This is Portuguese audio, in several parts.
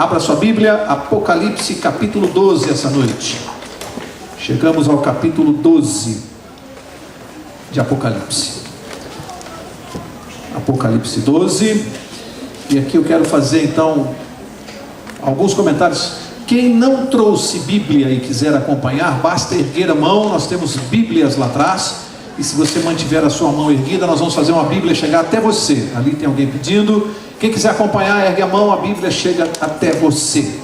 Abra sua Bíblia, Apocalipse capítulo 12 essa noite. Chegamos ao capítulo 12 de Apocalipse. Apocalipse 12. E aqui eu quero fazer então alguns comentários. Quem não trouxe Bíblia e quiser acompanhar, basta erguer a mão. Nós temos Bíblias lá atrás. E se você mantiver a sua mão erguida, nós vamos fazer uma Bíblia chegar até você. Ali tem alguém pedindo. Quem quiser acompanhar, ergue a mão, a Bíblia chega até você.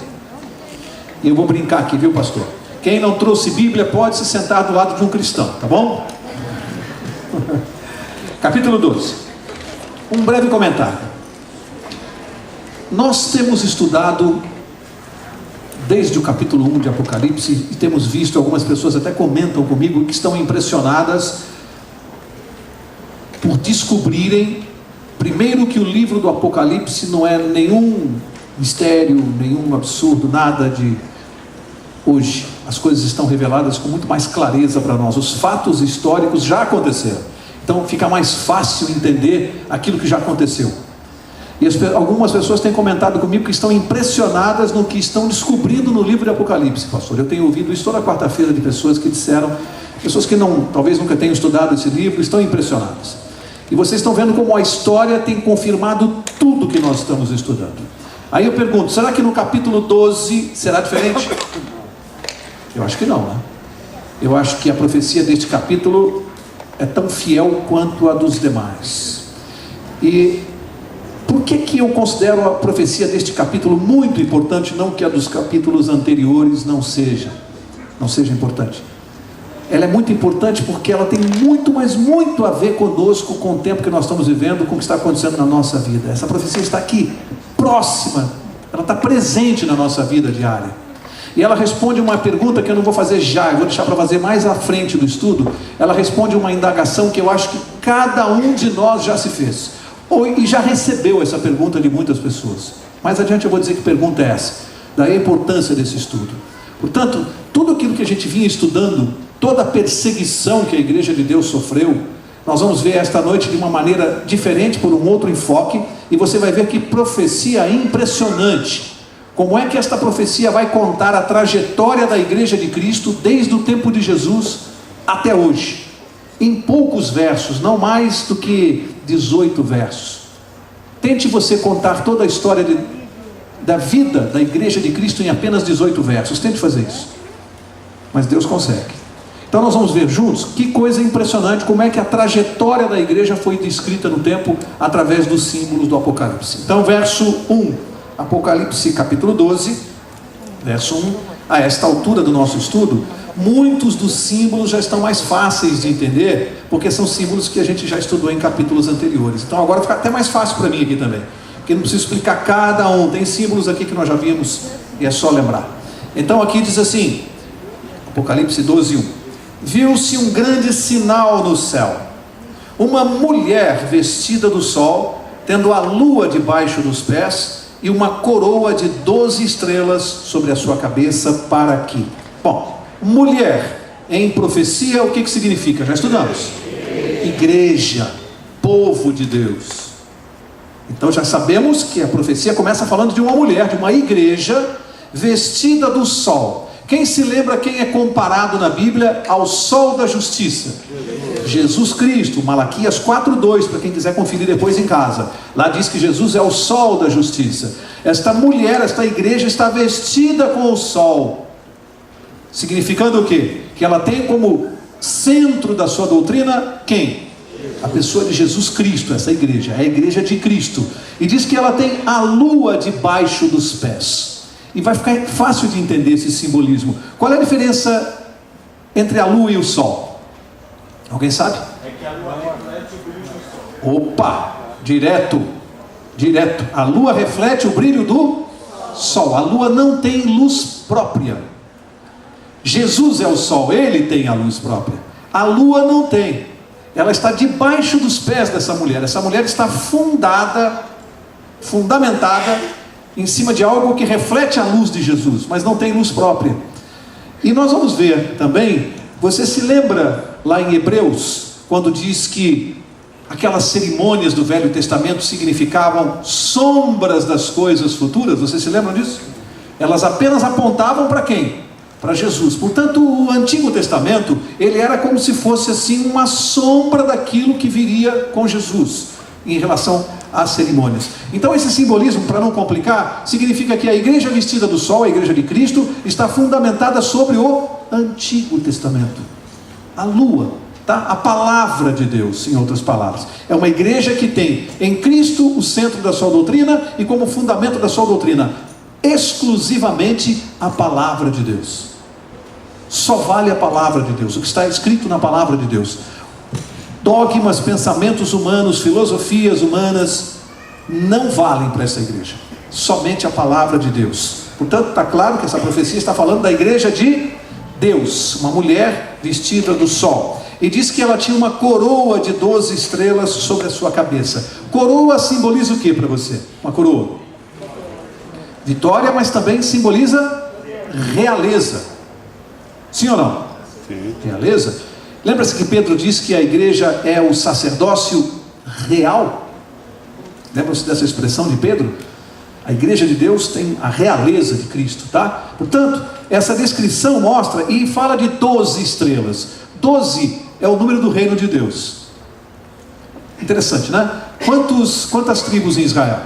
E eu vou brincar aqui, viu, pastor? Quem não trouxe Bíblia pode se sentar do lado de um cristão, tá bom? Capítulo 12. Um breve comentário. Nós temos estudado desde o capítulo 1 de Apocalipse e temos visto, algumas pessoas até comentam comigo que estão impressionadas por descobrirem, primeiro, que o livro do Apocalipse não é nenhum mistério, nenhum absurdo, nada de... Hoje as coisas estão reveladas com muito mais clareza para nós. Os fatos históricos já aconteceram, então fica mais fácil entender aquilo que já aconteceu. E algumas pessoas têm comentado comigo que estão impressionadas no que estão descobrindo no livro de Apocalipse, pastor. Eu tenho ouvido isso toda quarta-feira de pessoas que disseram, pessoas que não, talvez nunca tenham estudado esse livro, estão impressionadas. E vocês estão vendo como a história tem confirmado tudo que nós estamos estudando. Aí eu pergunto, será que no capítulo 12 será diferente? Eu acho que não, né? Eu acho que a profecia deste capítulo é tão fiel quanto a dos demais. E por que eu considero a profecia deste capítulo muito importante, não que a dos capítulos anteriores não seja importante? Ela é muito importante porque ela tem muito, mas muito a ver conosco, com o tempo que nós estamos vivendo, com o que está acontecendo na nossa vida. Essa profecia está aqui, próxima, ela está presente na nossa vida diária. E ela responde uma pergunta que eu não vou fazer já, eu vou deixar para fazer mais à frente do estudo. Ela responde uma indagação que eu acho que cada um de nós já se fez, e já recebeu essa pergunta de muitas pessoas. Mais adiante eu vou dizer que pergunta é essa, da importância desse estudo. Portanto, tudo aquilo que a gente vinha estudando, toda a perseguição que a igreja de Deus sofreu, nós vamos ver esta noite de uma maneira diferente, por um outro enfoque, e você vai ver que profecia impressionante. Como é que esta profecia vai contar a trajetória da igreja de Cristo desde o tempo de Jesus até hoje, em poucos versos, não mais do que 18 versos. Tente você contar toda a história da vida da igreja de Cristo em apenas 18 versos, tente fazer isso, mas Deus consegue. Então nós vamos ver juntos que coisa impressionante, como é que a trajetória da igreja foi descrita no tempo através dos símbolos do Apocalipse. Então verso 1, Apocalipse capítulo 12, verso 1. A esta altura do nosso estudo, muitos dos símbolos já estão mais fáceis de entender, porque são símbolos que a gente já estudou em capítulos anteriores. Então agora fica até mais fácil para mim aqui também, porque não preciso explicar cada um. Tem símbolos aqui que nós já vimos e é só lembrar. Então aqui diz assim, Apocalipse 12, 1. Viu-se um grande sinal no céu, uma mulher vestida do sol, tendo a lua debaixo dos pés e uma coroa de 12 estrelas sobre a sua cabeça. Para aqui. Bom, mulher em profecia, o que significa? Já estudamos. Igreja, povo de Deus. Então já sabemos que a profecia começa falando de uma mulher, de uma igreja vestida do sol. Quem se lembra quem é comparado na Bíblia ao sol da justiça? Jesus Cristo. Malaquias 4:2, para quem quiser conferir depois em casa. Lá diz que Jesus é o sol da justiça. Esta mulher, esta igreja está vestida com o sol, significando o quê? Que ela tem como centro da sua doutrina quem? A pessoa de Jesus Cristo. Essa igreja é a igreja de Cristo. E diz que ela tem a lua debaixo dos pés. E vai ficar fácil de entender esse simbolismo. Qual é a diferença entre a lua e o sol? Alguém sabe? É que a lua reflete o brilho do sol. Opa! Direto. A lua reflete o brilho do sol. A lua não tem luz própria. Jesus é o sol, ele tem a luz própria. A lua não tem. Ela está debaixo dos pés dessa mulher. Essa mulher está fundamentada em cima de algo que reflete a luz de Jesus, mas não tem luz própria. E nós vamos ver também, você se lembra lá em Hebreus, quando diz que aquelas cerimônias do Velho Testamento significavam sombras das coisas futuras. Vocês se lembram disso? Elas apenas apontavam para quem? Para Jesus. Portanto, o Antigo Testamento, ele era como se fosse assim uma sombra daquilo que viria com Jesus, em relação às cerimônias. Então esse simbolismo, para não complicar, significa que a igreja vestida do sol, a igreja de Cristo, está fundamentada sobre o Antigo Testamento, a lua, tá? A palavra de Deus, em outras palavras. É uma igreja que tem em Cristo o centro da sua doutrina e como fundamento da sua doutrina exclusivamente a palavra de Deus. Só vale a palavra de Deus, o que está escrito na palavra de Deus. Dogmas, pensamentos humanos, filosofias humanas não valem para essa igreja. Somente a palavra de Deus. Portanto, está claro que essa profecia está falando da igreja de Deus, uma mulher vestida do sol. E diz que ela tinha uma coroa de 12 estrelas sobre a sua cabeça. Coroa simboliza o que para você? Uma coroa. Vitória, mas também simboliza realeza. Sim ou não? Sim. Realeza. Lembra-se que Pedro disse que a igreja é o sacerdócio real? Lembra-se dessa expressão de Pedro? A igreja de Deus tem a realeza de Cristo, tá? Portanto, essa descrição mostra e fala de 12 estrelas. 12 é o número do reino de Deus. Interessante, né? Quantas tribos em Israel?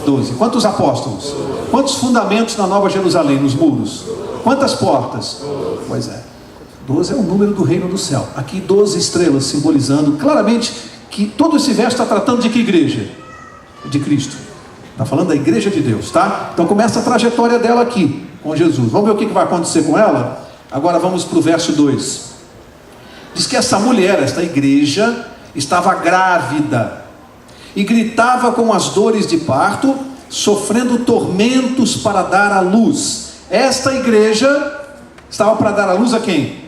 12. Quantos apóstolos? Quantos fundamentos na Nova Jerusalém, nos muros? Quantas portas? Pois é. 12 é o número do reino do céu. Aqui 12 estrelas, simbolizando claramente que todo esse verso está tratando de que igreja? De Cristo. Está falando da igreja de Deus, tá? Então começa a trajetória dela aqui, com Jesus. Vamos ver o que vai acontecer com ela? Agora vamos para o verso 2. Diz que essa mulher, esta igreja, estava grávida e gritava com as dores de parto, sofrendo tormentos para dar à luz. Esta igreja estava para dar à luz a quem?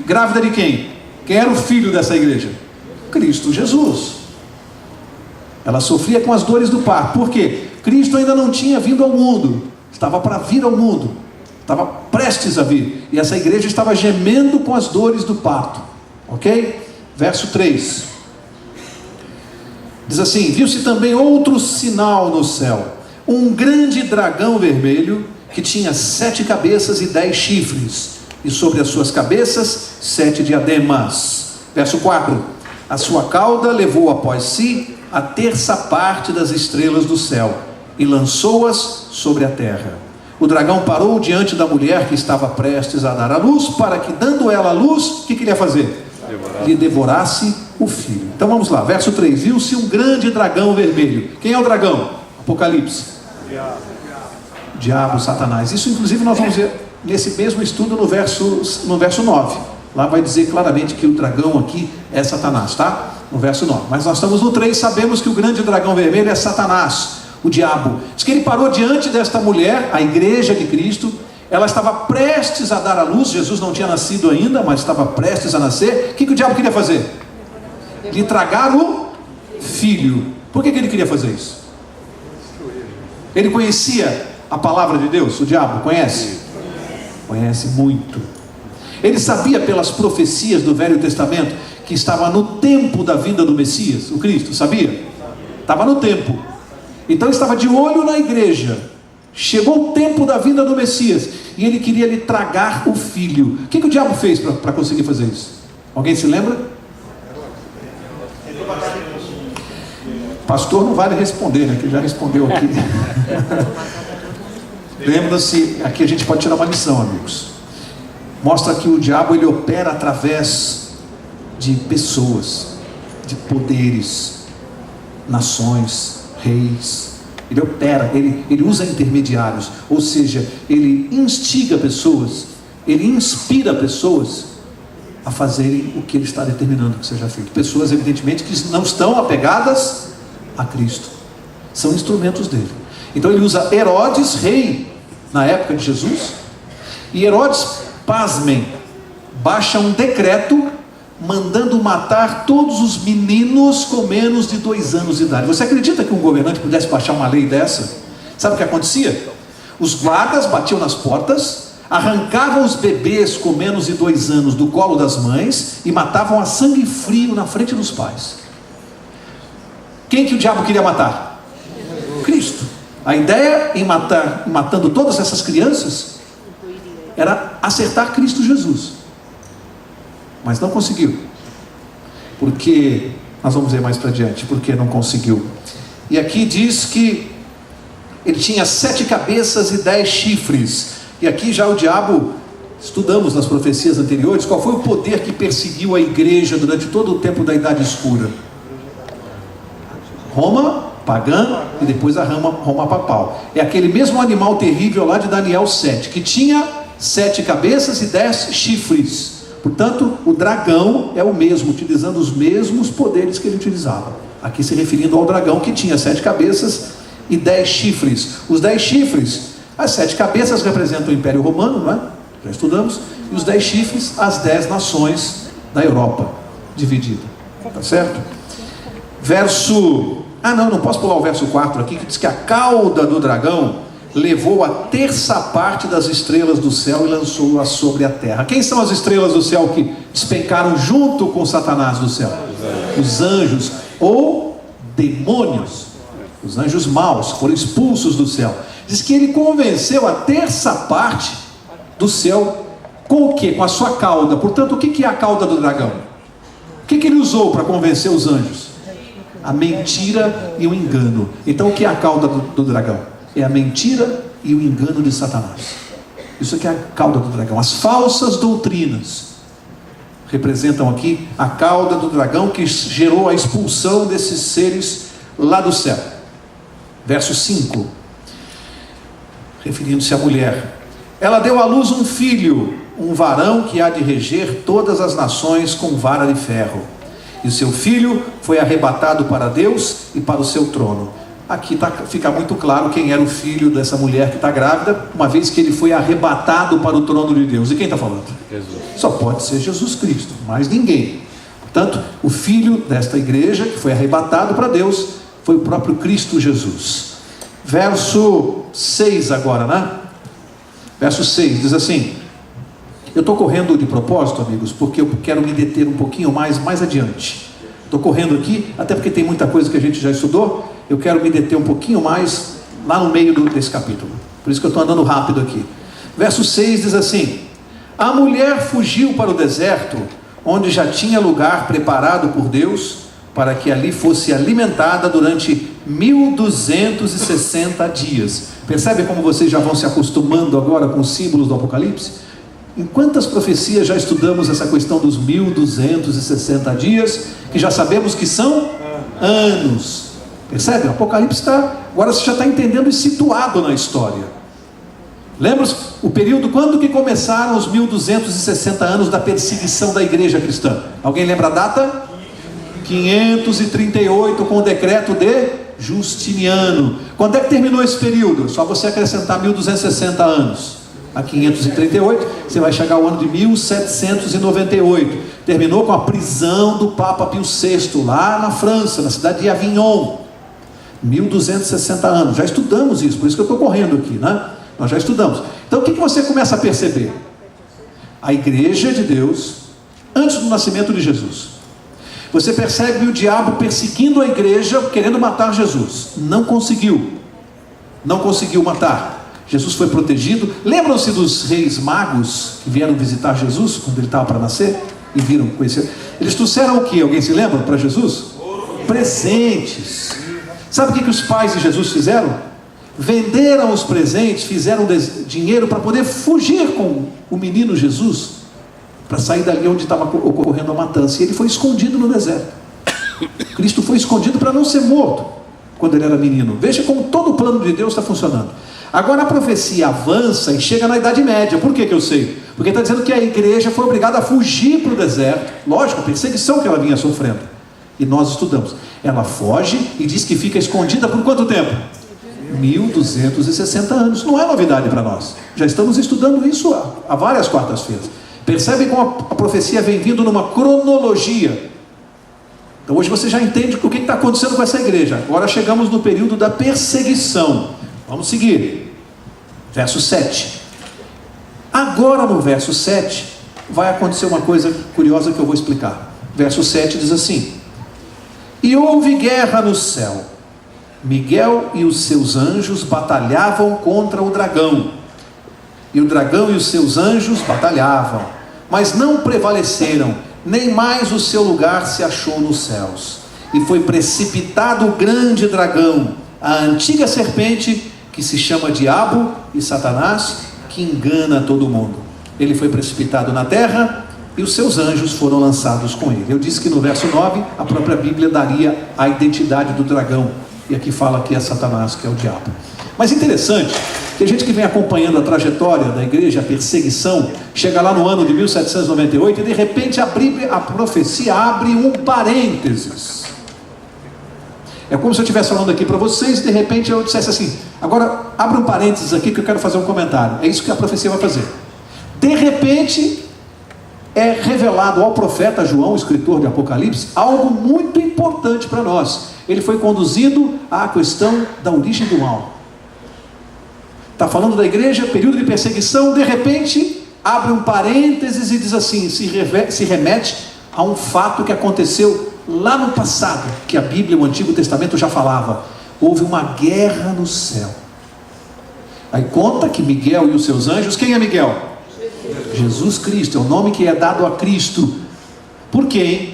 Grávida de quem? Quem era o filho dessa igreja? Cristo Jesus. Ela sofria com as dores do parto. Por quê? Cristo ainda não tinha vindo ao mundo. Estava para vir ao mundo. Estava prestes a vir. E essa igreja estava gemendo com as dores do parto. Ok? Verso 3. Diz assim: viu-se também outro sinal no céu. Um grande dragão vermelho que tinha 7 cabeças e 10 chifres. E sobre as suas cabeças 7 diademas. Verso 4. A sua cauda levou após si a terça parte das estrelas do céu e lançou-as sobre a terra. O dragão parou diante da mulher que estava prestes a dar à luz, para que, dando ela a luz, o que ele ia fazer? Lhe devorasse o filho. Então vamos lá, verso 3. Viu-se um grande dragão vermelho. Quem é o dragão? Apocalipse. Diabo, Satanás. Isso inclusive nós vamos ver nesse mesmo estudo no verso 9. Lá vai dizer claramente que o dragão aqui é Satanás, tá? No verso 9. Mas nós estamos no 3, sabemos que o grande dragão vermelho é Satanás, o diabo. Diz que ele parou diante desta mulher, a igreja de Cristo. Ela estava prestes a dar à luz. Jesus não tinha nascido ainda, mas estava prestes a nascer. O que o diabo queria fazer? Lhe tragar o filho. Por que ele queria fazer isso? Ele conhecia a palavra de Deus? O diabo conhece? Conhece muito. Ele sabia pelas profecias do Velho Testamento que estava no tempo da vinda do Messias, o Cristo, sabia? Estava no tempo. Então ele estava de olho na igreja. Chegou o tempo da vinda do Messias e ele queria lhe tragar o filho. O que o diabo fez para conseguir fazer isso? Alguém se lembra? Pastor não vale responder, né? Que já respondeu aqui. Lembra-se, aqui a gente pode tirar uma lição, amigos. Mostra que o diabo ele opera através de pessoas, de poderes, nações, reis. Ele opera, ele usa intermediários, ou seja, ele instiga pessoas, ele inspira pessoas a fazerem o que ele está determinando que seja feito. Pessoas, evidentemente, que não estão apegadas a Cristo, são instrumentos dele. Então ele usa Herodes, rei, na época de Jesus, e Herodes, pasmem, baixa um decreto mandando matar todos os meninos com menos de 2 anos de idade. Você acredita que um governante pudesse baixar uma lei dessa? Sabe o que acontecia? Os guardas batiam nas portas, arrancavam os bebês com menos de 2 anos do colo das mães e matavam a sangue frio na frente dos pais. Quem que o diabo queria matar? Cristo. A ideia em matando todas essas crianças era acertar Cristo Jesus. Mas não conseguiu. Porque, nós vamos ver mais para diante, porque não conseguiu. E aqui diz que ele tinha 7 cabeças e 10 chifres. E aqui já o diabo, estudamos nas profecias anteriores, qual foi o poder que perseguiu a igreja durante todo o tempo da Idade Escura? Roma pagã e depois a Roma papal. É aquele mesmo animal terrível lá de Daniel 7, que tinha 7 cabeças e 10 chifres. Portanto, o dragão é o mesmo, utilizando os mesmos poderes que ele utilizava. Aqui se referindo ao dragão que tinha 7 cabeças e 10 chifres. Os 10 chifres, as 7 cabeças representam o Império Romano, não é? Já estudamos. E os 10 chifres, as 10 nações da Europa, dividida. Tá certo? Verso... não posso pular o verso 4 aqui, que diz que a cauda do dragão levou a terça parte das estrelas do céu e lançou-as sobre a terra. Quem são as estrelas do céu que despencaram junto com Satanás do céu? Os anjos, ou demônios. Os anjos maus foram expulsos do céu. Diz que ele convenceu a terça parte do céu com o quê? Com a sua cauda. Portanto, o que é a cauda do dragão? O que ele usou para convencer os anjos? A mentira e o engano. Então o que é a cauda do dragão? É a mentira e o engano de Satanás. Isso aqui é a cauda do dragão. As falsas doutrinas representam aqui a cauda do dragão que gerou a expulsão desses seres lá do céu. Verso 5, referindo-se à mulher. Ela deu à luz um filho, um varão que há de reger todas as nações com vara de ferro. E o seu filho foi arrebatado para Deus e para o seu trono. Aqui fica muito claro quem era o filho dessa mulher que está grávida, uma vez que ele foi arrebatado para o trono de Deus. E quem está falando? Jesus. Só pode ser Jesus Cristo, mais ninguém. Portanto, o filho desta igreja que foi arrebatado para Deus foi o próprio Cristo Jesus. Verso 6 agora, né? Verso 6 diz assim: eu estou correndo de propósito, amigos, porque eu quero me deter um pouquinho mais adiante. Estou correndo aqui, até porque tem muita coisa que a gente já estudou. Eu quero me deter um pouquinho mais lá no meio desse capítulo. Por isso que eu estou andando rápido aqui. Verso 6 diz assim: a mulher fugiu para o deserto, onde já tinha lugar preparado por Deus, para que ali fosse alimentada durante 1260 dias. Percebe como vocês já vão se acostumando agora com os símbolos do Apocalipse? Em quantas profecias já estudamos essa questão dos 1260 dias, que já sabemos que são anos? Percebe? O Apocalipse agora você já está entendendo e situado na história. Lembra o período, quando que começaram os 1260 anos da perseguição da igreja cristã? Alguém lembra a data? 538, com o decreto de Justiniano. Quando é que terminou esse período? Só você acrescentar 1260 anos a 538, você vai chegar ao ano de 1798. Terminou com a prisão do Papa Pio VI, lá na França, na cidade de Avignon. 1260 anos, já estudamos isso, por isso que eu estou correndo aqui, né? Nós já estudamos. Então o que você começa a perceber? A igreja de Deus, antes do nascimento de Jesus. Você percebe o diabo perseguindo a igreja, querendo matar Jesus. Não conseguiu matar. Jesus foi protegido. Lembram-se dos reis magos que vieram visitar Jesus quando ele estava para nascer? E viram, conhecer. Eles trouxeram o que? Alguém se lembra para Jesus? Presentes. Sabe o que os pais de Jesus fizeram? Venderam os presentes, fizeram dinheiro para poder fugir com o menino Jesus, para sair dali onde estava ocorrendo a matança. E ele foi escondido no deserto. Cristo foi escondido para não ser morto quando ele era menino. Veja como todo o plano de Deus está funcionando. Agora a profecia avança e chega na Idade Média. Por que eu sei? Porque está dizendo que a igreja foi obrigada a fugir para o deserto. Lógico, a perseguição que ela vinha sofrendo. E nós estudamos. Ela foge e diz que fica escondida por quanto tempo? 1260 anos. Não é novidade para nós. Já estamos estudando isso há várias quartas-feiras. Percebem como a profecia vem vindo numa cronologia. Então hoje você já entende o que está acontecendo com essa igreja. Agora chegamos no período da perseguição. Vamos seguir. Verso 7. Agora no verso 7 vai acontecer uma coisa curiosa que eu vou explicar. Verso 7 diz assim: E houve guerra no céu. Miguel e os seus anjos batalhavam contra o dragão. E o dragão e os seus anjos batalhavam, mas não prevaleceram, nem mais o seu lugar se achou nos céus. E foi precipitado o grande dragão, a antiga serpente, que se chama Diabo e Satanás, que engana todo mundo. Ele foi precipitado na terra, e os seus anjos foram lançados com ele. Eu disse que no verso 9, a própria Bíblia daria a identidade do dragão. E aqui fala que é Satanás, que é o diabo. Mas interessante, que a gente que vem acompanhando a trajetória da igreja, a perseguição, chega lá no ano de 1798 e de repente a profecia abre um parênteses. É como se eu estivesse falando aqui para vocês e de repente eu dissesse assim: agora abre um parênteses aqui que eu quero fazer um comentário. É isso que a profecia vai fazer. De repente é revelado ao profeta João, escritor de Apocalipse, algo muito importante para nós. Ele foi conduzido à questão da origem do mal. Está falando da igreja, período de perseguição, de repente abre um parênteses e diz assim, se remete a um fato que aconteceu lá no passado, que a Bíblia, o Antigo Testamento já falava. Houve uma guerra no céu. Aí conta que Miguel e os seus anjos, quem é Miguel? Jesus Cristo, é o nome que é dado a Cristo. Por quê, hein?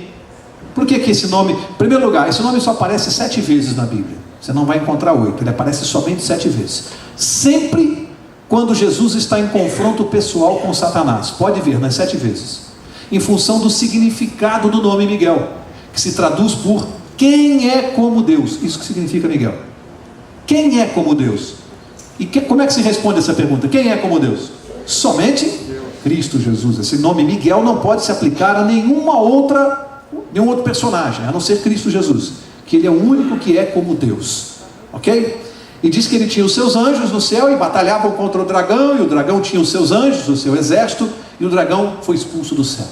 Por que esse nome? Em primeiro lugar, esse nome só aparece 7 vezes na Bíblia. Você não vai encontrar 8, ele aparece somente 7 vezes. Sempre quando Jesus está em confronto pessoal com Satanás. Pode ver, nas 7 vezes. Em função do significado do nome Miguel, que se traduz por quem é como Deus. Isso que significa Miguel. Quem é como Deus? E como é que se responde essa pergunta? Quem é como Deus? Somente Cristo Jesus. Esse nome Miguel não pode se aplicar a nenhum outro personagem, a não ser Cristo Jesus, que ele é o único que é como Deus, ok? E diz que ele tinha os seus anjos no céu e batalhavam contra o dragão, e o dragão tinha os seus anjos, o seu exército, e o dragão foi expulso do céu.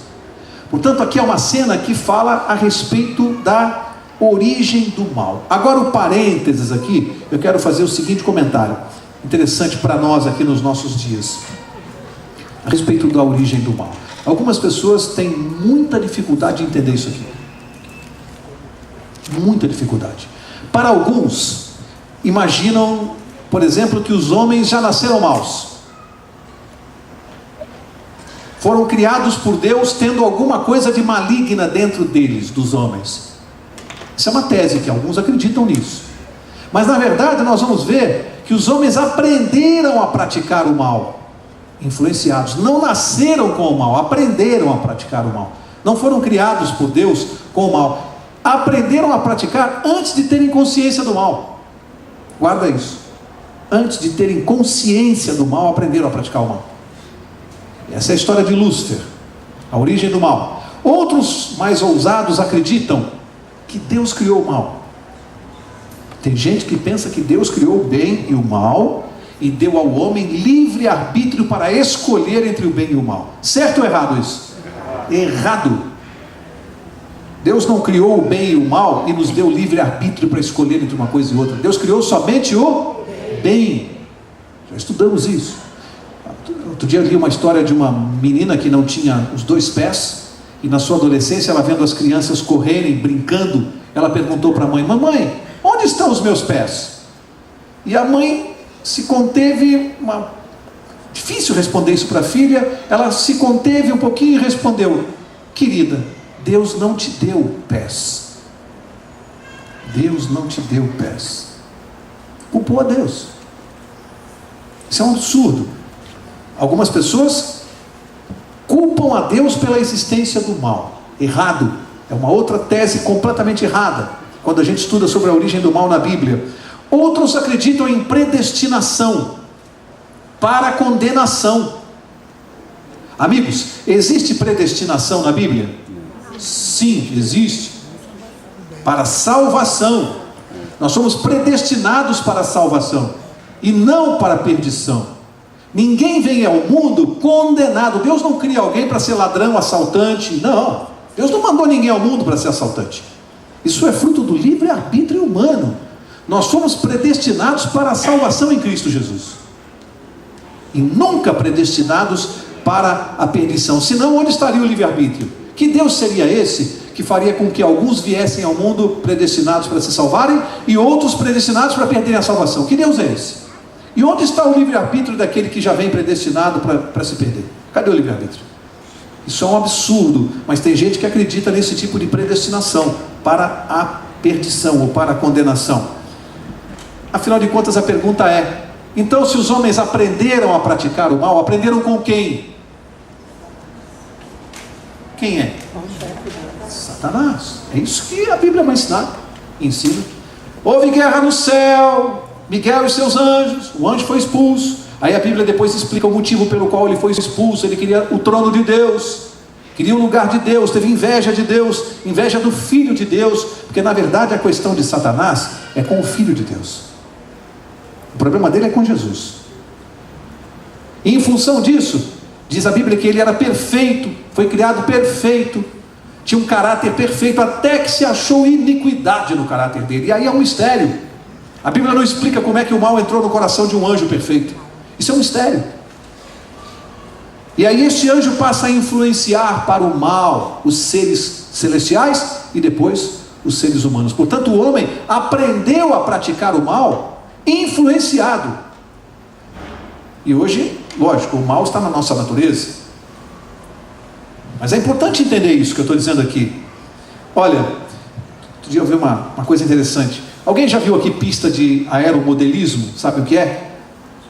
Portanto, aqui é uma cena que fala a respeito da origem do mal. Agora o parênteses aqui, eu quero fazer o seguinte comentário, interessante para nós aqui nos nossos dias, a respeito da origem do mal. Algumas pessoas têm muita dificuldade de entender isso aqui. Muita dificuldade. Para alguns, imaginam, por exemplo, que os homens já nasceram maus. Foram criados por Deus tendo alguma coisa de maligna dentro deles, dos homens. Isso é uma tese que alguns acreditam nisso. Mas na verdade nós vamos ver que os homens aprenderam a praticar o mal. Influenciados, não nasceram com o mal, aprenderam a praticar o mal. Não foram criados por Deus com o mal, aprenderam a praticar antes de terem consciência do mal. Guarda isso. Antes de terem consciência do mal, aprenderam a praticar o mal. Essa é a história de Lúcifer, a origem do mal. Outros mais ousados acreditam que Deus criou o mal. Tem gente que pensa que Deus criou o bem e o mal e deu ao homem livre arbítrio para escolher entre o bem e o mal. Certo ou errado isso? Errado. Deus não criou o bem e o mal e nos deu livre arbítrio para escolher entre uma coisa e outra. Deus criou somente o bem. Já estudamos isso. Outro dia eu li uma história de uma menina que não tinha os 2 pés, e na sua adolescência, ela vendo as crianças correrem, brincando, ela perguntou para a mãe: mamãe, onde estão os meus pés? E a mãe se conteve, difícil responder isso para a filha, ela se conteve um pouquinho e respondeu: querida, Deus não te deu pés. Deus não te deu pés. Culpou a Deus. Isso é um absurdo. Algumas pessoas culpam a Deus pela existência do mal. Errado. É uma outra tese completamente errada, quando a gente estuda sobre a origem do mal na Bíblia. Outros acreditam em predestinação para condenação. Amigos, existe predestinação na Bíblia? Sim, existe. Para salvação. Nós somos predestinados para a salvação e não para a perdição. Ninguém vem ao mundo condenado. Deus não cria alguém para ser ladrão, assaltante. Não. Deus não mandou ninguém ao mundo para ser assaltante. Isso é fruto do livre-arbítrio humano. Nós fomos predestinados para a salvação em Cristo Jesus. E nunca predestinados para a perdição. Senão, onde estaria o livre-arbítrio? Que Deus seria esse que faria com que alguns viessem ao mundo predestinados para se salvarem e outros predestinados para perderem a salvação. Que Deus é esse? E onde está o livre-arbítrio daquele que já vem predestinado para se perder? Cadê o livre-arbítrio? Isso é um absurdo, mas tem gente que acredita nesse tipo de predestinação para a perdição ou para a condenação. Afinal de contas, a pergunta é: então, se os homens aprenderam a praticar o mal, aprenderam com quem? Quem é? Satanás. É isso que a Bíblia vai ensinar. Ensina. Houve guerra no céu, Miguel e seus anjos, o anjo foi expulso. Aí a Bíblia depois explica o motivo pelo qual ele foi expulso. Ele queria o trono de Deus, queria o lugar de Deus, teve inveja de Deus, inveja do Filho de Deus, porque na verdade a questão de Satanás é com o Filho de Deus. O problema dele é com Jesus. E em função disso, diz a Bíblia que ele era perfeito, foi criado perfeito, tinha um caráter perfeito, até que se achou iniquidade no caráter dele. E aí é um mistério. A Bíblia não explica como é que o mal entrou no coração de um anjo perfeito. Isso é um mistério. E aí este anjo passa a influenciar para o mal os seres celestiais e depois os seres humanos. Portanto, o homem aprendeu a praticar o mal influenciado. E hoje, lógico, o mal está na nossa natureza. Mas é importante entender isso que eu estou dizendo aqui. Olha, outro dia eu vi uma coisa interessante. Alguém já viu aqui pista de aeromodelismo? Sabe o que é?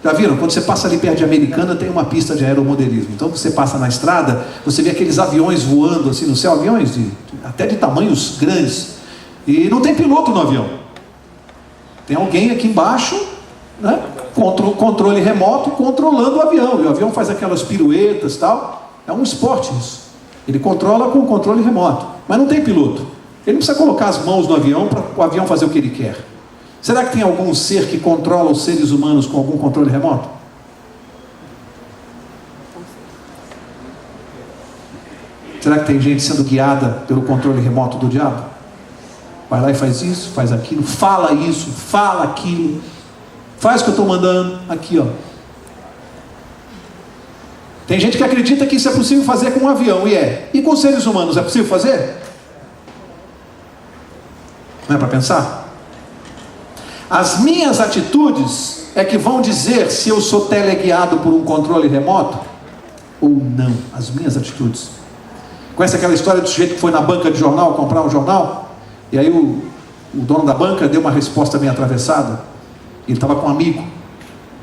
Já viram? Quando você passa ali perto de Americana, tem uma pista de aeromodelismo. Então você passa na estrada, você vê aqueles aviões voando assim no céu, aviões até de tamanhos grandes. E não tem piloto no avião. Tem alguém aqui embaixo, né, controle remoto, controlando o avião. E o avião faz aquelas piruetas e tal. É um esporte isso. Ele controla com o controle remoto. Mas não tem piloto. Ele não precisa colocar as mãos no avião para o avião fazer o que ele quer. Será que tem algum ser que controla os seres humanos com algum controle remoto? Será que tem gente sendo guiada pelo controle remoto do diabo? Vai lá e faz isso, faz aquilo, fala isso, fala aquilo, faz o que eu estou mandando, aqui ó. Tem gente que acredita que isso é possível fazer com um avião, e é. E com seres humanos, é possível fazer? Não é para pensar? As minhas atitudes é que vão dizer se eu sou teleguiado por um controle remoto ou não. As minhas atitudes. Conhece aquela história do sujeito que foi na banca de jornal comprar um jornal? E aí o dono da banca deu uma resposta meio atravessada. Ele estava com um amigo.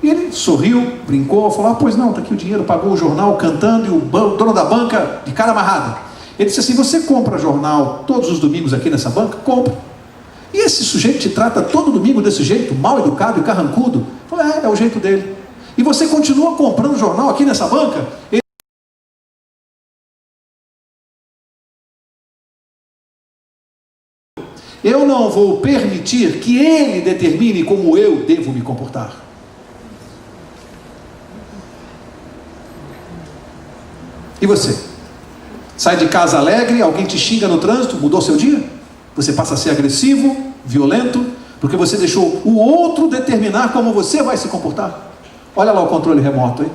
E ele sorriu, brincou, falou: pois não, está aqui o dinheiro, pagou o jornal cantando. E o dono da banca, de cara amarrada, ele disse assim: você compra jornal todos os domingos aqui nessa banca? Compra. E esse sujeito te trata todo domingo desse jeito, mal educado e carrancudo? Falei: é o jeito dele. E você continua comprando jornal aqui nessa banca? Eu não vou permitir que ele determine como eu devo me comportar. E você? Sai de casa alegre, alguém te xinga no trânsito, mudou seu dia? Você passa a ser agressivo, violento, porque você deixou o outro determinar como você vai se comportar. Olha lá o controle remoto, hein?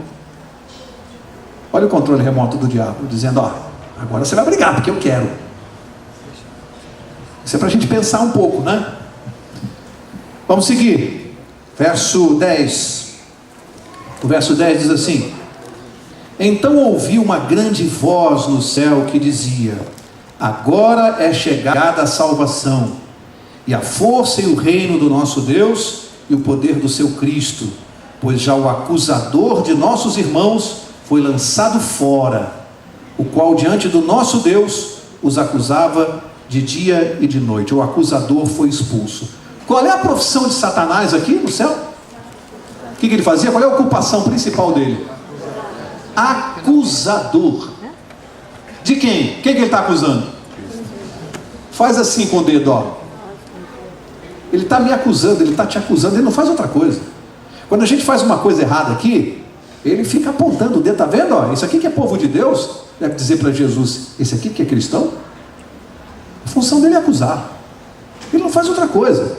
Olha o controle remoto do diabo, dizendo: ó, agora você vai brigar, porque eu quero. Isso é para a gente pensar um pouco, né? Vamos seguir. Verso 10. O verso 10 diz assim: então ouvi uma grande voz no céu que dizia: agora é chegada a salvação, e a força e o reino do nosso Deus, e o poder do seu Cristo, pois já o acusador de nossos irmãos foi lançado fora, o qual diante do nosso Deus os acusava de dia e de noite. O acusador foi expulso. Qual é a profissão de Satanás aqui no céu? O que ele fazia? Qual é a ocupação principal dele? Acusador. De quem? Quem que ele está acusando? Faz assim com o dedo, ó. Ele está me acusando, ele está te acusando, ele não faz outra coisa. Quando a gente faz uma coisa errada aqui, ele fica apontando o dedo, está vendo? Ó, isso aqui que é povo de Deus, deve dizer para Jesus: esse aqui que é cristão? A função dele é acusar. Ele não faz outra coisa.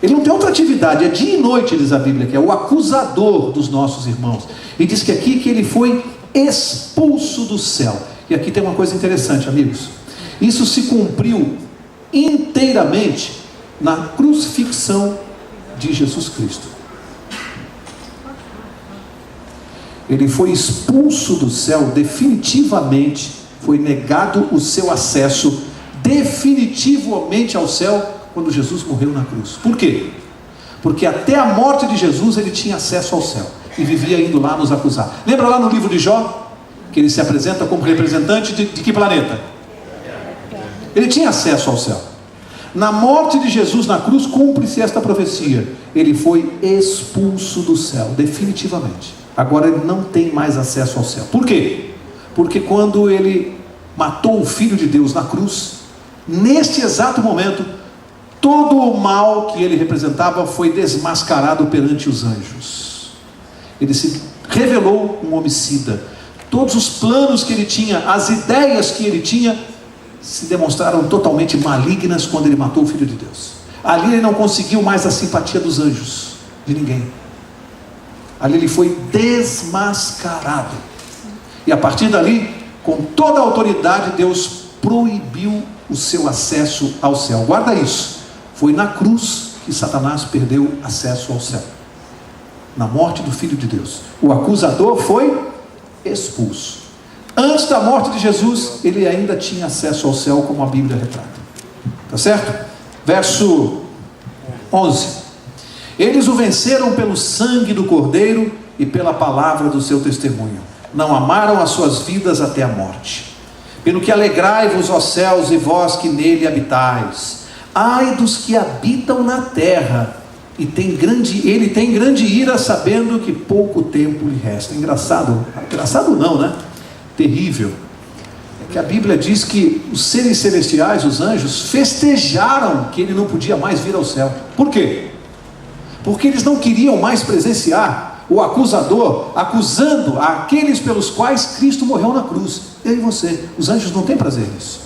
Ele não tem outra atividade, é dia e noite, diz a Bíblia, que é o acusador dos nossos irmãos. E diz que aqui que ele foi expulso do céu. E aqui tem uma coisa interessante, amigos. Isso se cumpriu inteiramente na crucifixão de Jesus Cristo. Ele foi expulso do céu definitivamente, foi negado o seu acesso definitivamente ao céu quando Jesus morreu na cruz. Por quê? Porque até a morte de Jesus ele tinha acesso ao céu e vivia indo lá nos acusar. Lembra lá no livro de Jó, que ele se apresenta como representante de que planeta? Ele tinha acesso ao céu. Na morte de Jesus na cruz cumpre-se esta profecia. Ele foi expulso do céu definitivamente. Agora ele não tem mais acesso ao céu. Por quê? Porque quando ele matou o Filho de Deus na cruz, neste exato momento, todo o mal que ele representava foi desmascarado perante os anjos. Ele se revelou um homicida. Todos os planos que ele tinha, as ideias que ele tinha, se demonstraram totalmente malignas quando ele matou o Filho de Deus. Ali ele não conseguiu mais a simpatia dos anjos, de ninguém. Ali ele foi desmascarado. E a partir dali, com toda a autoridade, Deus proibiu o seu acesso ao céu. Guarda isso. Foi na cruz que Satanás perdeu acesso ao céu. Na morte do Filho de Deus. O acusador foi expulso. Antes da morte de Jesus, ele ainda tinha acesso ao céu, como a Bíblia retrata. Tá certo? Verso 11. Eles o venceram pelo sangue do Cordeiro e pela palavra do seu testemunho. Não amaram as suas vidas até a morte. Pelo que alegrai-vos, ó céus, e vós que nele habitais. Ai dos que habitam na terra, e ele tem grande ira, sabendo que pouco tempo lhe resta. Engraçado não, né? Terrível. É que a Bíblia diz que os seres celestiais, os anjos, festejaram que ele não podia mais vir ao céu. Por quê? Porque eles não queriam mais presenciar o acusador acusando aqueles pelos quais Cristo morreu na cruz. Eu e você. Os anjos não têm prazer nisso.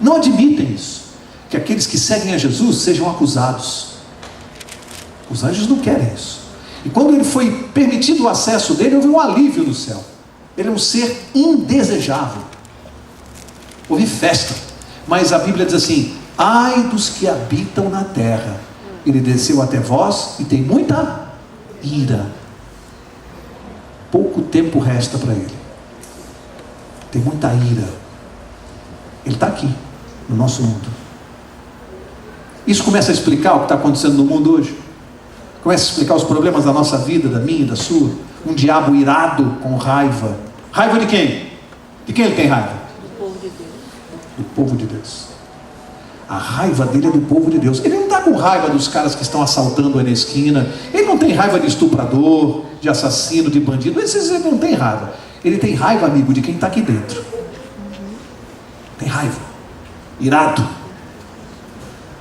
Não admitem isso, que aqueles que seguem a Jesus sejam acusados. Os anjos não querem isso. E quando ele foi permitido o acesso dele, houve um alívio no céu. Ele é um ser indesejável. Houve festa. Mas a Bíblia diz assim: ai dos que habitam na terra. Ele desceu até vós e tem muita ira. Pouco tempo resta para ele. Tem muita ira. Ele está aqui, no nosso mundo. Isso começa a explicar o que está acontecendo no mundo hoje. Começa a explicar os problemas da nossa vida, da minha e da sua. Um diabo irado com raiva. Raiva de quem? De quem ele tem raiva? Do povo de Deus. Do povo de Deus. A raiva dele é do povo de Deus. Ele não está com raiva dos caras que estão assaltando aí na esquina. Ele não tem raiva de estuprador, de assassino, de bandido. Ele não tem raiva. Ele tem raiva, amigo, de quem está aqui dentro. Tem raiva. Irado.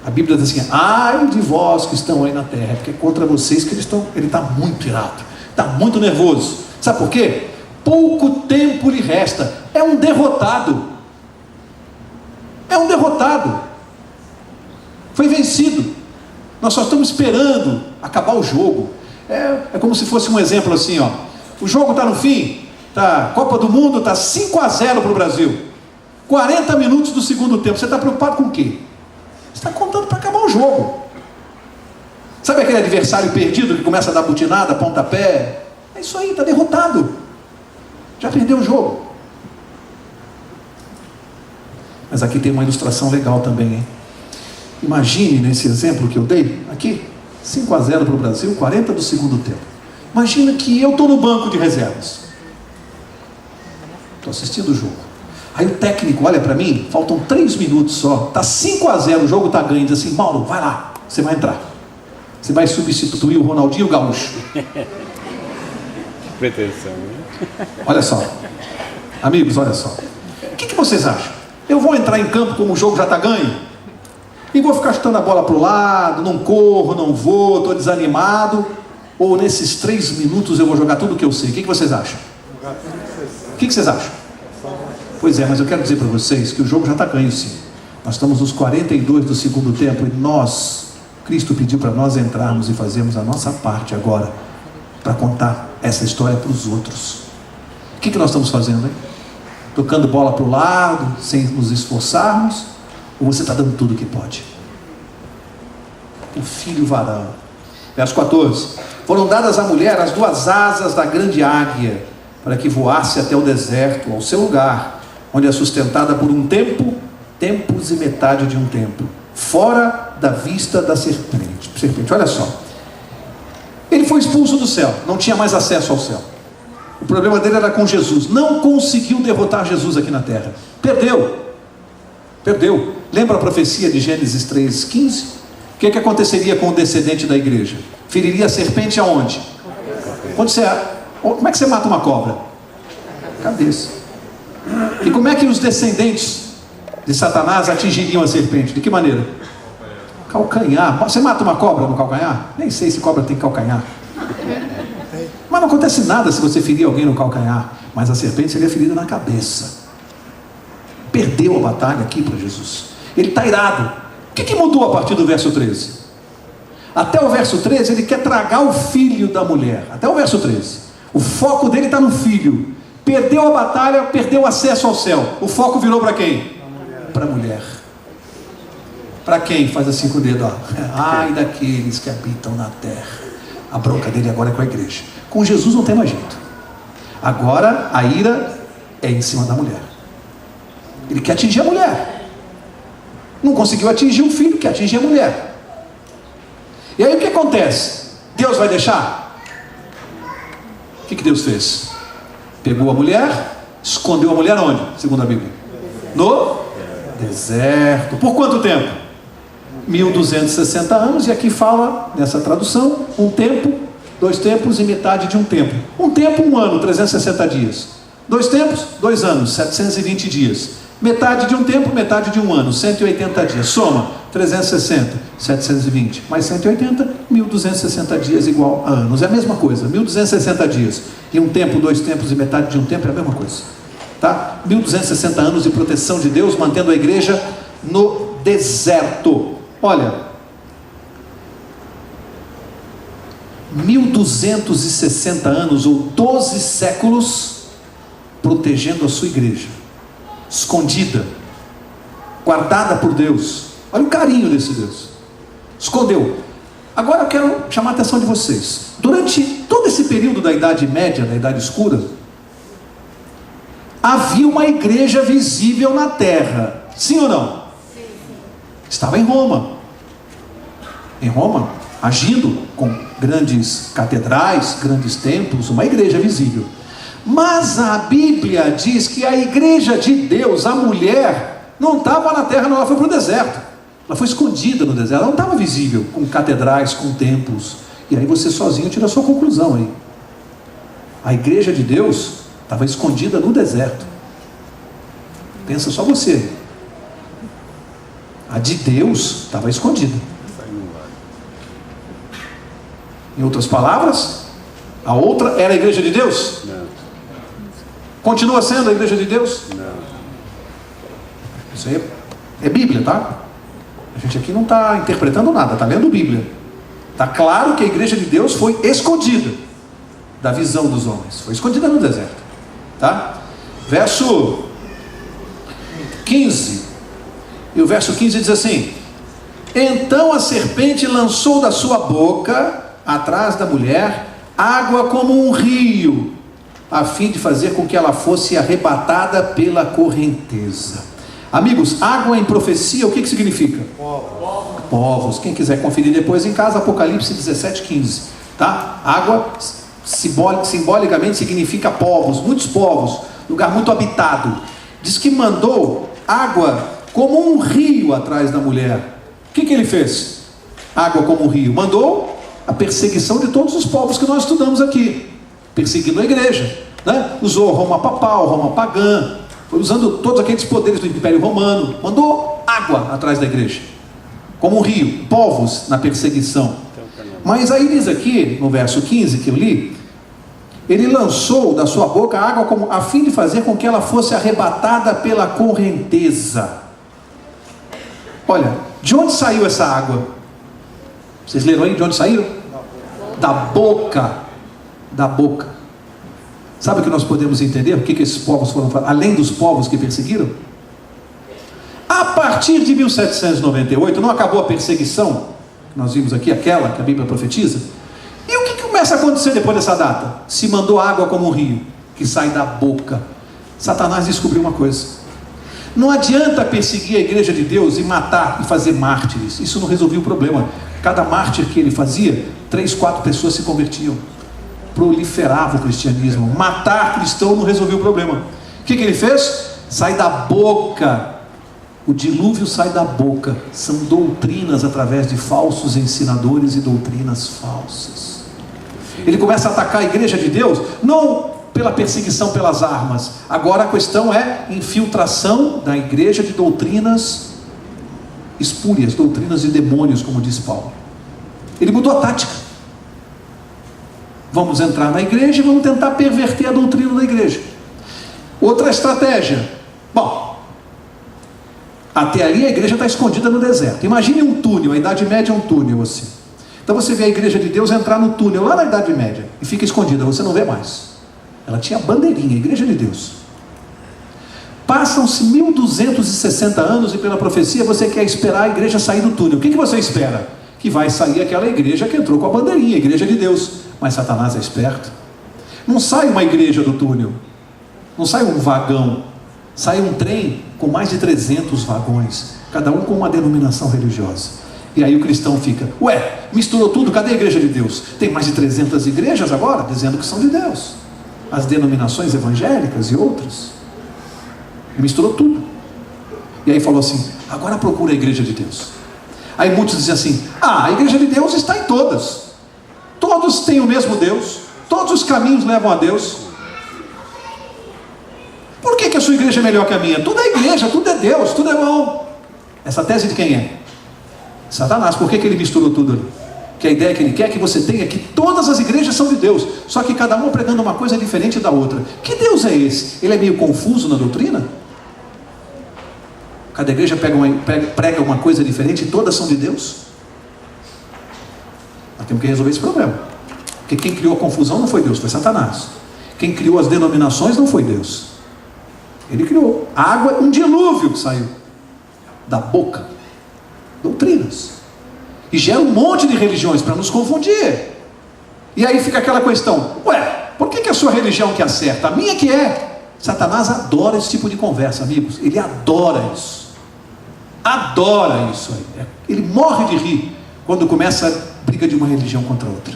A Bíblia diz assim: ai de vós que estão aí na terra, porque é contra vocês que ele está muito irado, está muito nervoso. Sabe por quê? Pouco tempo lhe resta. É um derrotado. É um derrotado. Foi vencido. Nós só estamos esperando acabar o jogo. É como se fosse um exemplo assim, ó. O jogo está no fim, tá, Copa do Mundo está 5-0 para o Brasil. 40 minutos do segundo tempo. Você está preocupado com o quê? Você está contando para acabar o jogo. Sabe aquele adversário perdido que começa a dar butinada, pontapé? É isso aí, está derrotado. Já perdeu o jogo. Mas aqui tem uma ilustração legal também, hein? Imagine nesse exemplo que eu dei, aqui, 5-0 para o Brasil, 40 do segundo tempo. Imagina que eu estou no banco de reservas. Estou assistindo o jogo. Aí o técnico olha para mim, faltam 3 minutos só, está 5-0, o jogo está ganho, diz assim: Mauro, vai lá, você vai entrar. Você vai substituir o Ronaldinho Gaúcho. Pretensão, né? Olha só. Amigos, olha só. O que vocês acham? Eu vou entrar em campo como o jogo já está ganho? E vou ficar chutando a bola para o lado, não corro, não vou, estou desanimado? Ou nesses 3 minutos eu vou jogar tudo o que eu sei? O que vocês acham? O que vocês acham? Pois é, mas eu quero dizer para vocês que o jogo já está ganho sim. Nós estamos nos 42 do segundo tempo e Cristo pediu para nós entrarmos e fazermos a nossa parte agora, para contar essa história para os outros. O que nós estamos fazendo, hein? tocando bola para o lado, sem nos esforçarmos, ou você está dando tudo o que pode? O filho varão. Verso 14: foram dadas à mulher as 2 asas da grande águia, para que voasse até o deserto, ao seu lugar, onde é sustentada por um tempo, tempos e metade de um tempo, fora da vista da serpente. Olha só, ele foi expulso do céu, não tinha mais acesso ao céu. O problema dele era com Jesus, não conseguiu derrotar Jesus aqui na terra, perdeu. Lembra a profecia de Gênesis 3,15? O que aconteceria com o descendente da igreja? Feriria a serpente aonde? Como é que você mata uma cobra? Cabeça. E como é que os descendentes de Satanás atingiriam a serpente? De que maneira? Calcanhar. Você mata uma cobra no calcanhar? Nem sei se cobra tem calcanhar. Mas não acontece nada se você ferir alguém no calcanhar. Mas a serpente seria ferida na cabeça. Perdeu a batalha aqui para Jesus. Ele está irado. O que mudou a partir do verso 13? Até o verso 13 ele quer tragar o filho da mulher. Até o verso 13. O foco dele está no filho. Perdeu a batalha, perdeu o acesso ao céu. O foco virou para quem? Para a mulher. Para quem? Faz assim com o dedo, ó. Ai daqueles que habitam na terra. A bronca dele agora é com a igreja. Com Jesus não tem mais jeito. Agora a ira é em cima da mulher. Ele quer atingir a mulher. Não conseguiu atingir o filho, quer atingir a mulher. E aí o que acontece? Deus vai deixar? O que Deus fez? Pegou a mulher, escondeu a mulher onde? Segundo a Bíblia. No deserto. Por quanto tempo? 1260 anos. E aqui fala, nessa tradução, um tempo, 2 tempos e metade de um tempo. Um tempo, 1 ano, 360 dias. 2 tempos, 2 anos, 720 dias. Metade de um tempo, metade de um ano, 180 dias. Soma, 360, 720, mais 180, 1260 dias igual a anos. É a mesma coisa, 1260 dias. E um tempo, 2 tempos e metade de um tempo é a mesma coisa. Tá? 1260 anos de proteção de Deus, mantendo a igreja no deserto. Olha, 1260 anos ou 12 séculos protegendo a sua igreja, escondida, guardada por Deus. Olha o carinho desse Deus. Escondeu. Agora eu quero chamar a atenção de vocês. Durante todo esse período da Idade Média, da Idade Escura, havia uma igreja visível na terra. Sim ou não? Sim. Estava em Roma. Em Roma, agindo com grandes catedrais, grandes templos, uma igreja visível. Mas a Bíblia diz que a igreja de Deus, a mulher, não estava na terra, não, ela foi para o deserto. Ela foi escondida no deserto, ela não estava visível, com catedrais, com templos. E aí você sozinho tira a sua conclusão aí. A igreja de Deus estava escondida no deserto. Pensa só você. A de Deus estava escondida. Em outras palavras, a outra era a igreja de Deus? Não. Continua sendo a igreja de Deus? Não. Isso aí é Bíblia, tá? A gente aqui não está interpretando nada, está lendo Bíblia. Está claro que a igreja de Deus foi escondida da visão dos homens. Foi escondida no deserto. Tá? Verso 15. E o verso 15 diz assim: então a serpente lançou da sua boca, atrás da mulher, água como um rio, a fim de fazer com que ela fosse arrebatada pela correnteza. Amigos, água em profecia, o que significa? Povos. Quem quiser conferir depois em casa, Apocalipse 17:15. Tá? Água simbolicamente significa povos, muitos povos, lugar muito habitado. Diz que mandou água como um rio atrás da mulher. O que ele fez? Água como um rio. Mandou a perseguição de todos os povos que nós estudamos aqui, perseguindo a igreja, né? Usou Roma papal, Roma pagã, foi usando todos aqueles poderes do Império Romano, mandou água atrás da igreja, como um rio, povos na perseguição. Mas aí diz aqui, no verso 15 que eu li, ele lançou da sua boca água como, a fim de fazer com que ela fosse arrebatada pela correnteza. Olha, de onde saiu essa água? Vocês leram aí de onde saiu? Da boca. Da boca. Sabe o que nós podemos entender? O que esses povos foram fazer, além dos povos que perseguiram? A partir de 1798, não acabou a perseguição? Nós vimos aqui, aquela que a Bíblia profetiza. E o que começa a acontecer depois dessa data? Se mandou água como um rio, que sai da boca. Satanás descobriu uma coisa: não adianta perseguir a igreja de Deus e matar e fazer mártires. Isso não resolvia o problema. Cada mártir que ele fazia, 3, 4 pessoas se convertiam. Proliferava o cristianismo. Matar cristão não resolvia o problema. O que ele fez? Sai da boca. O dilúvio sai da boca. São doutrinas através de falsos ensinadores e doutrinas falsas. Ele começa a atacar a igreja de Deus, não pela perseguição pelas armas. Agora a questão é infiltração da igreja de doutrinas espúrias, doutrinas de demônios, como diz Paulo. Ele mudou a tática. Vamos entrar na igreja e vamos tentar perverter a doutrina da igreja. Outra estratégia. Bom, até ali a igreja está escondida no deserto. Imagine um túnel, a Idade Média é um túnel assim. Então você vê a igreja de Deus entrar no túnel lá na Idade Média e fica escondida, você não vê mais. Ela tinha bandeirinha, a igreja de Deus. Passam-se 1260 anos e pela profecia você quer esperar a igreja sair do túnel. O que você espera? Que vai sair aquela igreja que entrou com a bandeirinha, a igreja de Deus. Mas Satanás é esperto. Não sai uma igreja do túnel, não sai um vagão, sai um trem com mais de 300 vagões, cada um com uma denominação religiosa. E aí o cristão fica: ué, misturou tudo, cadê a igreja de Deus? Tem mais de 300 igrejas agora, dizendo que são de Deus. As denominações evangélicas e outras. Misturou tudo. E aí falou assim: agora procura a igreja de Deus. Aí muitos dizem assim: a igreja de Deus está em todas. Todos têm o mesmo Deus. Todos os caminhos levam a Deus. Por que a sua igreja é melhor que a minha? Tudo é igreja, tudo é Deus, tudo é bom. Essa tese de quem é? Satanás. Por que ele misturou tudo ali? Que a ideia que ele quer é que você tenha que todas as igrejas são de Deus, só que cada uma pregando uma coisa diferente da outra. Que Deus é esse? Ele é meio confuso na doutrina? Cada igreja prega uma coisa diferente e todas são de Deus? Nós temos que resolver esse problema. Porque quem criou a confusão não foi Deus, foi Satanás. Quem criou as denominações não foi Deus. Ele criou água, um dilúvio que saiu da boca. Doutrinas. E gera um monte de religiões para nos confundir. E aí fica aquela questão: ué, por que a sua religião que acerta? A minha que é. Satanás adora esse tipo de conversa, amigos. Ele adora isso. Adora isso aí. Ele morre de rir quando começa a briga de uma religião contra outra.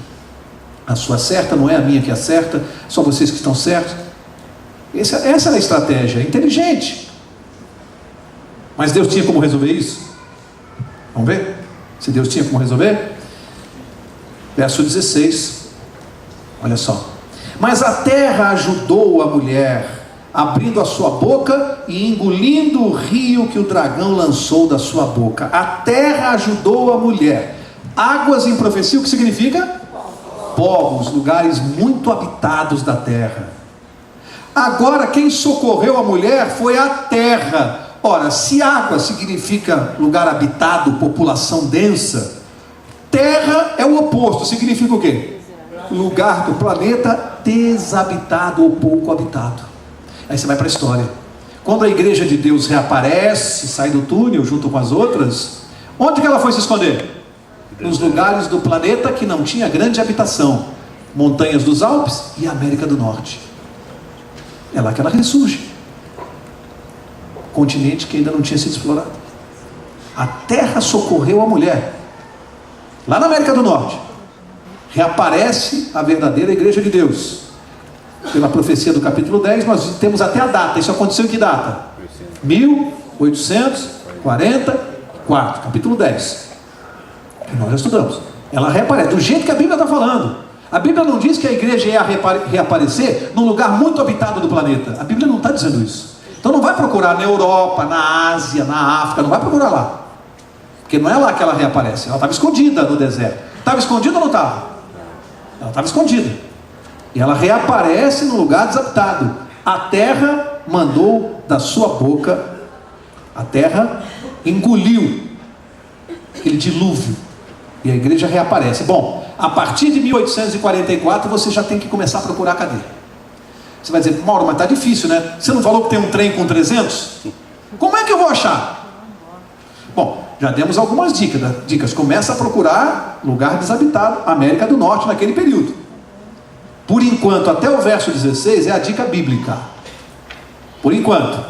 A sua certa não é a minha que acerta, só vocês que estão certos. Essa era a estratégia, inteligente. Mas Deus tinha como resolver isso? Vamos ver? Se Deus tinha como resolver? Verso 16. Olha só: mas a terra ajudou a mulher, abrindo a sua boca e engolindo o rio que o dragão lançou da sua boca. A terra ajudou a mulher. Águas em profecia, o que significa? Povos, lugares muito habitados da terra. Agora quem socorreu a mulher foi a terra. Ora, se água significa lugar habitado, população densa, terra é o oposto, significa o quê? Lugar do planeta desabitado ou pouco habitado. Aí você vai para a história. Quando a igreja de Deus reaparece, sai do túnel junto com as outras, onde que ela foi se esconder? Nos lugares do planeta que não tinha grande habitação, montanhas dos Alpes e América do Norte. É lá que ela ressurge. Continente que ainda não tinha sido explorado. A terra socorreu a mulher. Lá na América do Norte reaparece a verdadeira igreja de Deus. Pela profecia do capítulo 10, nós temos até a data. Isso aconteceu em que data? 1844, capítulo 10, que nós já estudamos. Ela reaparece, do jeito que a Bíblia está falando. A Bíblia não diz que a igreja ia reaparecer num lugar muito habitado do planeta. A Bíblia não está dizendo isso. Então não vai procurar na Europa, na Ásia, na África, não vai procurar lá. Porque não é lá que ela reaparece. Ela estava escondida no deserto. Estava escondida ou não estava? Ela estava escondida. E ela reaparece num lugar desabitado. A terra mandou da sua boca, a terra engoliu aquele dilúvio. E a igreja reaparece. Bom, a partir de 1844 você já tem que começar a procurar cadê? Você vai dizer, Mauro, mas está difícil, né? Você não falou que tem um trem com 300? Como é que eu vou achar? Bom, já demos algumas dicas. Começa a procurar lugar desabitado, América do Norte naquele período. Por enquanto, até o verso 16 é a dica bíblica. Por enquanto.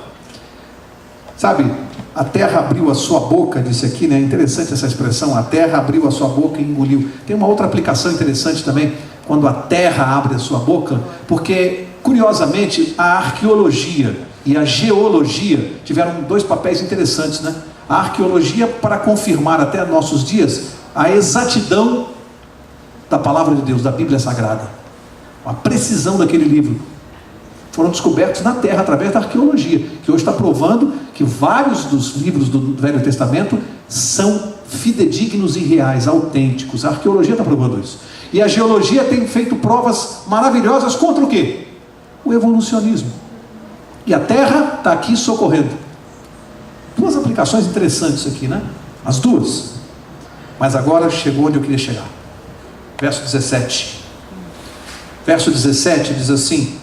Sabe, a terra abriu a sua boca, disse aqui, né? Interessante essa expressão, a terra abriu a sua boca e engoliu. Tem uma outra aplicação interessante também, quando a terra abre a sua boca, porque, curiosamente, a arqueologia e a geologia tiveram dois papéis interessantes, né? A arqueologia para confirmar até nossos dias a exatidão da palavra de Deus, da Bíblia Sagrada, a precisão daquele livro. Foram descobertos na terra através da arqueologia, que hoje está provando que vários dos livros do Velho Testamento são fidedignos e reais, autênticos. A arqueologia está provando isso. E a geologia tem feito provas maravilhosas contra o quê? O evolucionismo. E a terra está aqui socorrendo. Duas aplicações interessantes aqui, né? As duas. Mas agora chegou onde eu queria chegar. Verso 17. Verso 17 diz assim: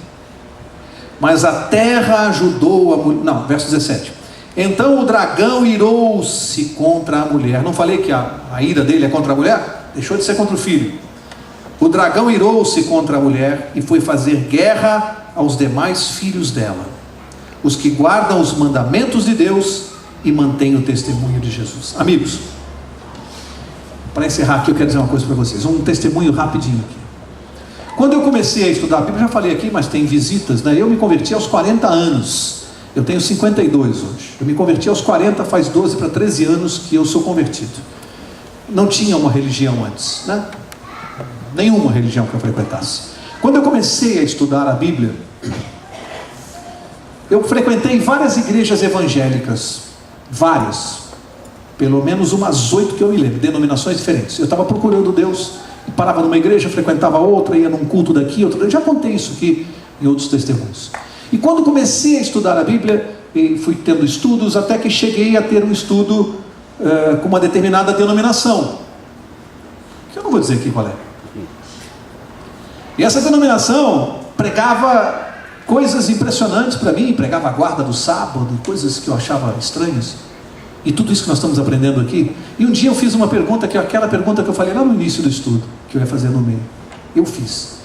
mas a terra ajudou a mulher. Não, verso 17. Então o dragão irou-se contra a mulher. Não falei que a ira dele é contra a mulher? Deixou de ser contra o filho. O dragão irou-se contra a mulher e foi fazer guerra aos demais filhos dela, os que guardam os mandamentos de Deus e mantêm o testemunho de Jesus. Amigos, para encerrar aqui eu quero dizer uma coisa para vocês, um testemunho rapidinho aqui. Quando eu comecei a estudar a Bíblia, já falei aqui, mas tem visitas, né? Eu me converti aos 40 anos, eu tenho 52 hoje, eu me converti aos 40, faz 12 para 13 anos que eu sou convertido. Não tinha uma religião antes, né? Nenhuma religião que eu frequentasse. Quando eu comecei a estudar a Bíblia, eu frequentei várias igrejas evangélicas, várias, pelo menos umas 8 que eu me lembro, denominações diferentes. Eu estava procurando Deus, parava numa igreja, frequentava outra, ia num culto daqui, outro. Eu já contei isso aqui em outros testemunhos. E quando comecei a estudar a Bíblia, fui tendo estudos, até que cheguei a ter um estudo com uma determinada denominação, que eu não vou dizer aqui qual é. E essa denominação pregava coisas impressionantes para mim, pregava a guarda do sábado, coisas que eu achava estranhas. E tudo isso que nós estamos aprendendo aqui. E um dia eu fiz uma pergunta, que é aquela pergunta que eu falei lá no início do estudo, que eu ia fazer no meio. Eu fiz.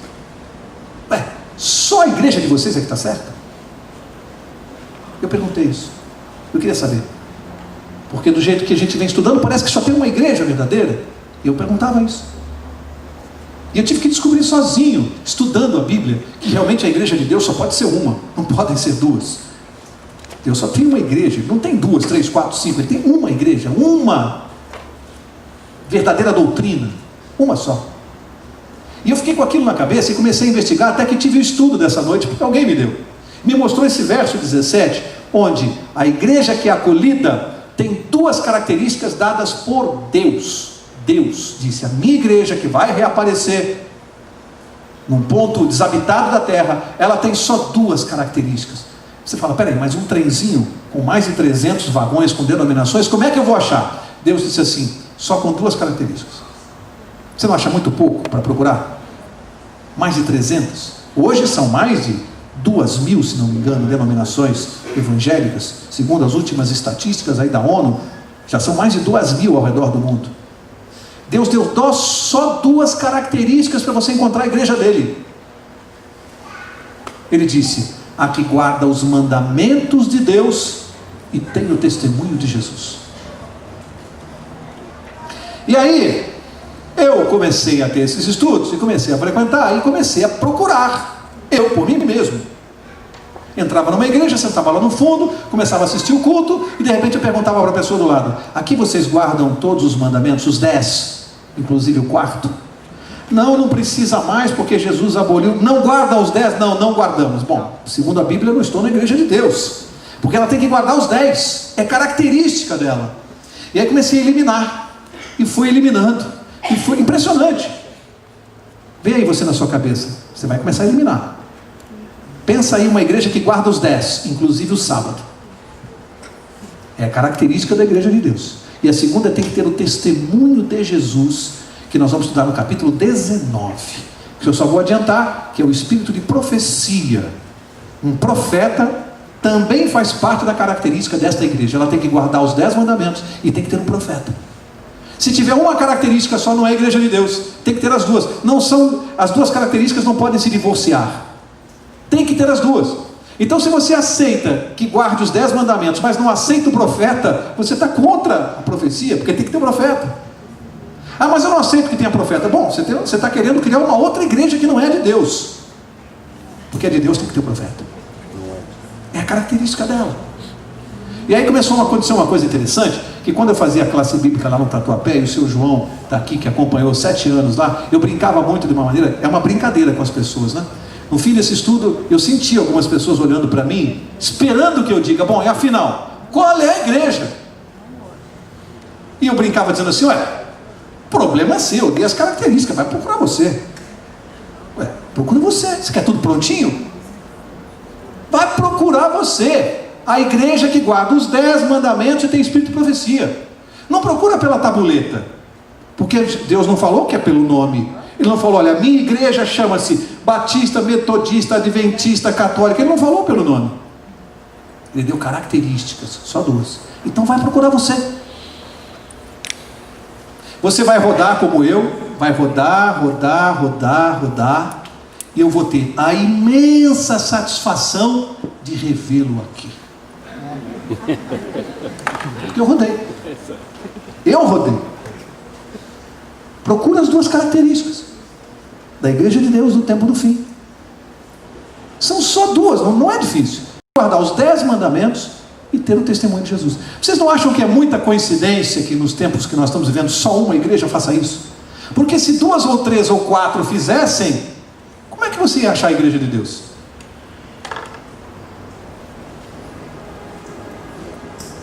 Só a igreja de vocês é que está certa? Eu perguntei isso. Eu queria saber. Porque do jeito que a gente vem estudando, parece que só tem uma igreja verdadeira. E eu perguntava isso. E eu tive que descobrir sozinho, estudando a Bíblia, que realmente a igreja de Deus só pode ser uma, não podem ser duas. Deus só tem uma igreja, não tem 2, 3, 4, 5, ele tem uma igreja, uma verdadeira doutrina, uma só. E eu fiquei com aquilo na cabeça e comecei a investigar, até que tive o estudo dessa noite, porque alguém me mostrou esse verso 17, onde a igreja que é acolhida tem duas características dadas por Deus. Deus disse, a minha igreja que vai reaparecer num ponto desabitado da terra, ela tem só duas características. Você fala, peraí, mas um trenzinho com mais de 300 vagões com denominações, como é que eu vou achar? Deus disse assim, só com duas características. Você não acha muito pouco para procurar? Mais de 300? Hoje são mais de 2.000, se não me engano, denominações evangélicas, segundo as últimas estatísticas aí da ONU, já são mais de 2.000 ao redor do mundo. Deus deu só duas características para você encontrar a igreja dele. Ele disse, a que guarda os mandamentos de Deus e tem o testemunho de Jesus. E aí, eu comecei a ter esses estudos, e comecei a frequentar, e comecei a procurar, eu por mim mesmo. Entrava numa igreja, sentava lá no fundo, começava a assistir o culto, e de repente eu perguntava para a pessoa do lado, aqui vocês guardam todos os mandamentos, os 10, inclusive o quarto? Não precisa mais, porque Jesus aboliu. Não guardam os 10? Não guardamos. Bom, segundo a Bíblia, eu não estou na igreja de Deus, porque ela tem que guardar os 10, é característica dela. E aí comecei a eliminar, e fui eliminando, e foi impressionante. Vê aí você na sua cabeça, você vai começar a eliminar. Pensa aí uma igreja que guarda os 10, inclusive o sábado. É a característica da igreja de Deus. E a segunda tem que ter o testemunho de Jesus, que nós vamos estudar no capítulo 19, que eu só vou adiantar, que é o espírito de profecia, Um profeta também faz parte da característica desta igreja. Ela tem que guardar os 10 mandamentos e tem que ter um profeta. Se tiver uma característica só, não é a igreja de Deus. Tem que ter as duas. As duas características não podem se divorciar. Tem que ter as duas. Então, se você aceita que guarde os 10 mandamentos, mas não aceita o profeta, você está contra a profecia, porque tem que ter um profeta. Ah, mas eu não aceito que tenha profeta. Bom, você está querendo criar uma outra igreja que não é de Deus. Porque é de Deus, tem que ter um profeta. É a característica dela. E aí começou a acontecer uma coisa interessante, que quando eu fazia a classe bíblica lá no Tatuapé, e o seu João está aqui, que acompanhou 7 anos lá, eu brincava muito de uma maneira, é uma brincadeira com as pessoas, né? No fim desse estudo, eu senti algumas pessoas olhando para mim, esperando que eu diga, bom, e afinal, qual é a igreja? E eu brincava dizendo assim, ué, o problema é seu, dê as características, vai procurar você. Ué, procura você, você quer tudo prontinho? Vai procurar você. A igreja que guarda os 10 mandamentos e tem espírito de profecia. Não procura pela tabuleta, porque Deus não falou que é pelo nome. Ele não falou, olha, a minha igreja chama-se Batista, Metodista, Adventista, Católica. Ele não falou pelo nome. Ele deu características, só 2. Então vai procurar você. Você vai rodar como eu, vai rodar, e eu vou ter a imensa satisfação de revê-lo aqui. Porque eu rodei. Procura as 2 características da igreja de Deus no tempo do fim. São só 2, não é difícil. Guardar os 10 mandamentos e ter o testemunho de Jesus. Vocês não acham que é muita coincidência que nos tempos que nós estamos vivendo só uma igreja faça isso? Porque se 2 ou 3 ou 4 fizessem, como é que você ia achar a igreja de Deus?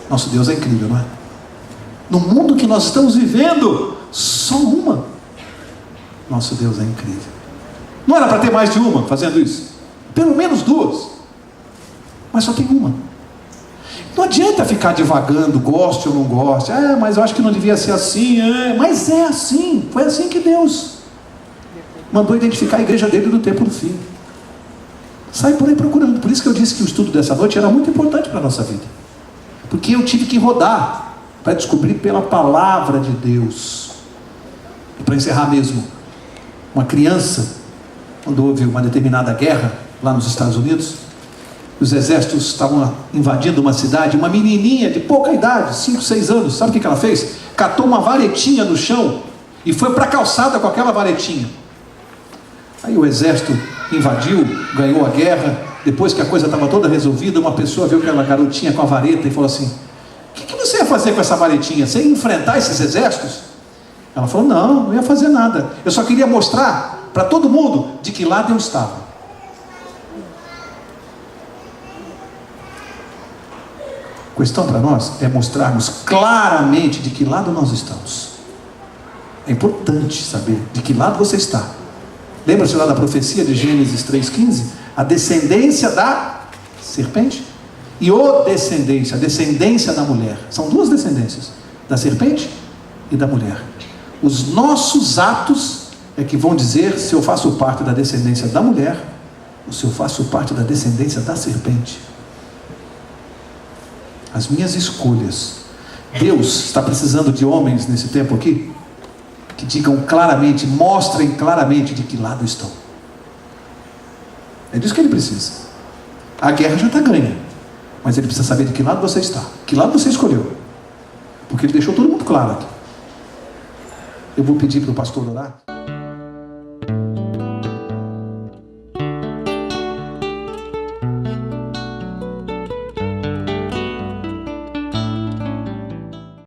Nosso Deus é incrível, não é? No mundo que nós estamos vivendo, só uma. Nosso Deus é incrível. Não era para ter mais de uma fazendo isso? Pelo menos 2. Mas só tem uma. Não adianta ficar divagando, goste ou não goste. Ah, mas eu acho que não devia ser assim. Mas é assim. Foi assim que Deus mandou identificar a igreja dele no tempo do fim. Sai por aí procurando. Por isso que eu disse que o estudo dessa noite era muito importante para a nossa vida. Porque eu tive que rodar para descobrir pela palavra de Deus. E para encerrar mesmo, uma criança, quando houve uma determinada guerra lá nos Estados Unidos, os exércitos estavam invadindo uma cidade, uma menininha de pouca idade, 5, 6 anos, sabe o que ela fez? Catou uma varetinha no chão e foi para a calçada com aquela varetinha. Aí o exército invadiu, ganhou a guerra. Depois que a coisa estava toda resolvida, uma pessoa viu aquela garotinha com a vareta e falou assim, o que você ia fazer com essa varetinha? Você ia enfrentar esses exércitos? Ela falou, não ia fazer nada, eu só queria mostrar para todo mundo de que lado eu estava. A questão para nós é mostrarmos claramente de que lado nós estamos. É importante saber de que lado você está. Lembra-se lá da profecia de Gênesis 3,15? A descendência da serpente e a descendência da mulher. São 2 descendências, da serpente e da mulher. Os nossos atos é que vão dizer se eu faço parte da descendência da mulher ou se eu faço parte da descendência da serpente. As minhas escolhas. Deus está precisando de homens nesse tempo aqui que digam claramente, mostrem claramente de que lado estão. É disso que ele precisa. A guerra já está ganha, mas ele precisa saber de que lado você está, que lado você escolheu, porque ele deixou todo mundo claro aqui. Eu vou pedir para o pastor orar.